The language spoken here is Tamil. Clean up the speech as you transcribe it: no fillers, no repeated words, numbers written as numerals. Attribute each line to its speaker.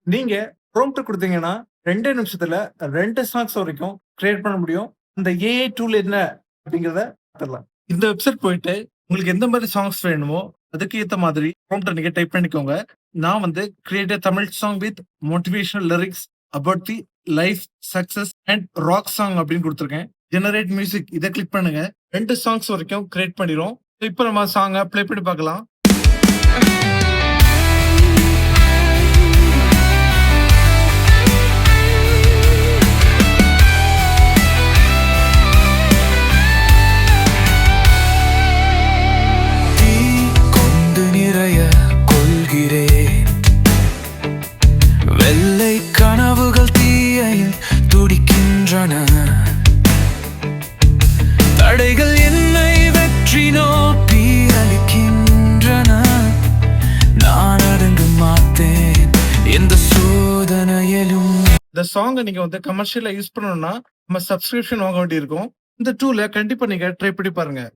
Speaker 1: நீங்க ப்ராம்ப்ட் குடுத்தீங்கன்னா, 2 நிமிஷத்துல 2 சாங்ஸ் வரைக்கும் கிரியேட் பண்ண முடியும். இந்த ஏஐ டூல் என்ன அப்படிங்கிறத பாத்துரலாம். இந்த வெப்சைட் போயிட்டு உங்களுக்கு எந்த மாரி சாங்ஸ் வேணுமோ, அதுக்கு ஏத்த மாதிரி ப்ராம்ப்ட்ட நீங்க டைப் பண்ணிக்கோங்க. நான் வந்து create a Tamil song with motivational lyrics about the life, success and rock song அப்படின்னு குடுத்துருக்கேன். ஜெனரேட் மியூசிக் இத கிளிக் பண்ணுங்க. 2 சாங்ஸ் வரைக்கும் கிரியேட் பண்ணிரும். இப்ப நம்ம சாங்க ப்ளே பண்ணி பார்க்கலாம்.
Speaker 2: தீ கொண்டு நிறைய கொள்கிறேன். வெள்ளை கனவுகள் தீயில் துடிக்கின்றன. தடைகள் என்னை வெற்றி நோக்கி அளிக்கின்றன. நான் அடங்க மாட்டேன் எந்த சோதனையிலும்.
Speaker 1: இந்த சாங்க நீங்க வந்து கமர்ஷியலா யூஸ் பண்ணணும்னா நம்ம சப்ஸ்கிரிப்ஷன் வாங்க வேண்டியிருக்கும். இந்த டூல கண்டிப்பா நீங்க ட்ரை பண்ணி பாருங்க.